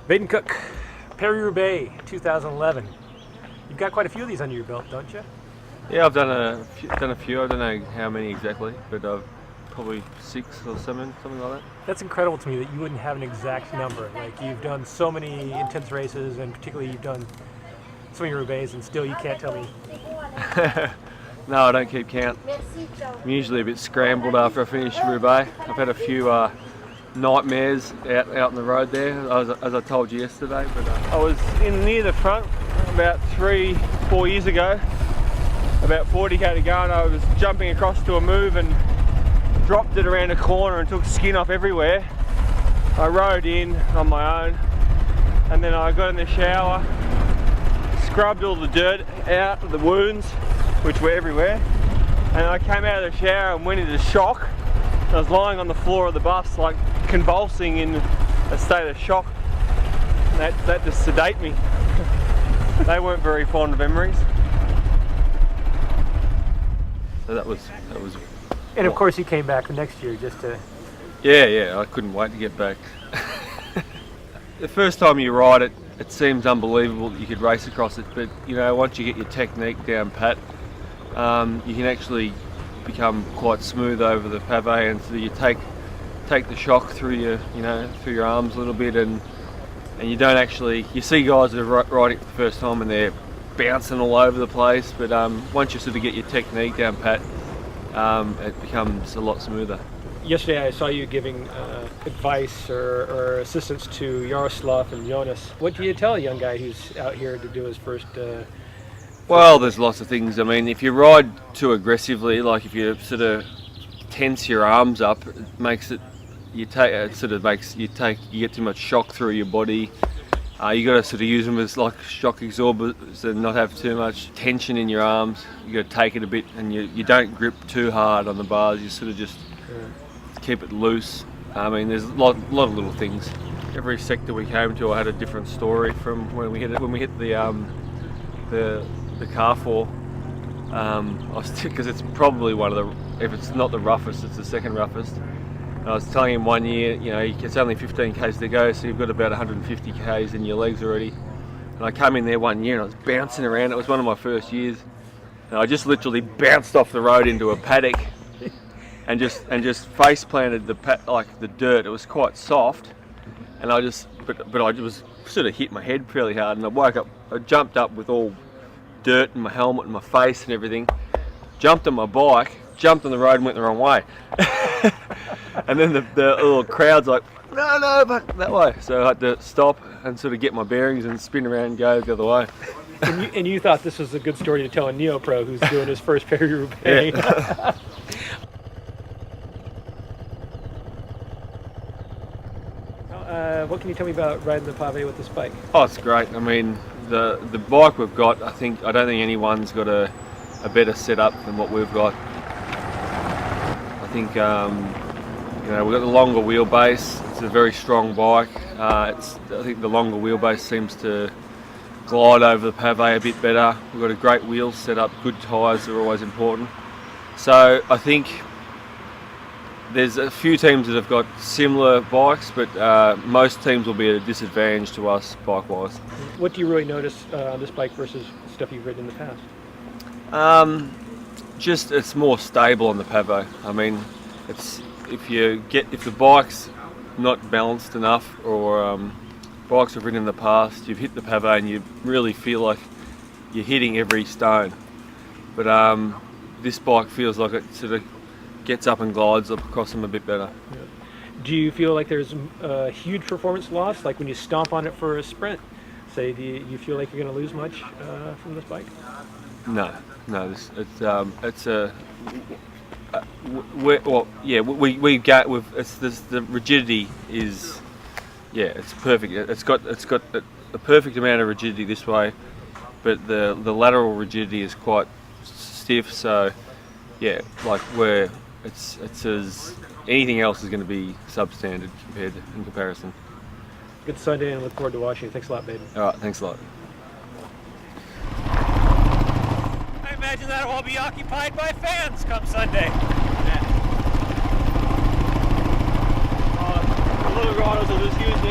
Baden Cooke, Paris-Roubaix 2011. You've got quite a few of these under your belt, don't you? Yeah, I've done a few. I don't know how many exactly, but probably 6 or 7, something like that. That's incredible to me that you wouldn't have an exact number. Like, you've done so many intense races, and particularly you've done so many Roubaix, and still you can't tell me. No, I don't keep count. I'm usually a bit scrambled after I finish Roubaix. I've had a few nightmares out on the road there, as I told you yesterday. But I was in near the front about 3-4 years ago, about 40k to go, and I was jumping across to a move and dropped it around a corner and took skin off everywhere. I rode in on my own, and then I got in the shower, scrubbed all the dirt out of the wounds, which were everywhere, and I came out of the shower and went into shock. I was lying on the floor of the bus, like convulsing in a state of shock. That just sedated me. They weren't very fond of memories. So that was. And of course you came back the next year just to... Yeah, I couldn't wait to get back. The first time you ride it, it seems unbelievable that you could race across it, but you know, once you get your technique down pat, you can actually become quite smooth over the pave, and so you take the shock through your arms a little bit, and you don't actually, you see guys that are riding it for the first time and they're bouncing all over the place, but once you sort of get your technique down pat, it becomes a lot smoother. Yesterday I saw you giving advice or assistance to Jaroslav and Jonas. What do you tell a young guy who's out here to do his first... Well, there's lots of things. I mean, if you ride too aggressively, like if you sort of tense your arms up, it makes it, you get too much shock through your body. You got to sort of use them as like shock absorbers and not have too much tension in your arms. You got to take it a bit, and you don't grip too hard on the bars. You sort of just keep it loose. I mean, there's a lot of little things. Every sector we came to, I had a different story from when we hit it. When we hit the Carrefour, because it's probably one of the, if it's not the roughest, it's the second roughest. And I was telling him one year, you know, it's only 15 k's to go, so you've got about 150 k's in your legs already. And I came in there one year and I was bouncing around. It was one of my first years, and I just literally bounced off the road into a paddock, and just face planted like the dirt. It was quite soft, and but I was sort of hit my head fairly hard, and I woke up. I jumped up with all dirt in my helmet and my face and everything, jumped on my bike, jumped on the road and went the wrong way. And then the little crowd's like, no, but that way. So I had to stop and sort of get my bearings and spin around and go the other way. And you thought this was a good story to tell a neo-pro who's doing his first Paris-Roubaix. Yeah. What can you tell me about riding the pave with this bike? Oh, it's great. I mean, the bike we've got, I don't think anyone's got a better setup than what we've got. I think we've got the longer wheelbase. It's a very strong bike. I think the longer wheelbase seems to glide over the pave a bit better. We've got a great wheel set up. Good tyres are always important. So I think there's a few teams that have got similar bikes, but most teams will be at a disadvantage to us bike-wise. What do you really notice on this bike versus stuff you've ridden in the past? Just it's more stable on the pave. I mean, if the bike's not balanced enough, or bikes I've ridden in the past, you've hit the pave and you really feel like you're hitting every stone. But this bike feels like it sort of gets up and glides up across them a bit better. Yeah. Do you feel like there's a huge performance loss, like when you stomp on it for a sprint? Say, do you feel like you're going to lose much from this bike? No. The rigidity is, it's perfect. It's got a perfect amount of rigidity this way, but the lateral rigidity is quite stiff. So it's as anything else is going to be substandard in comparison. Good Sunday, and look forward to watching you. Thanks a lot, baby. All right, thanks a lot. I imagine that'll all be occupied by fans come Sunday. The little riders will just use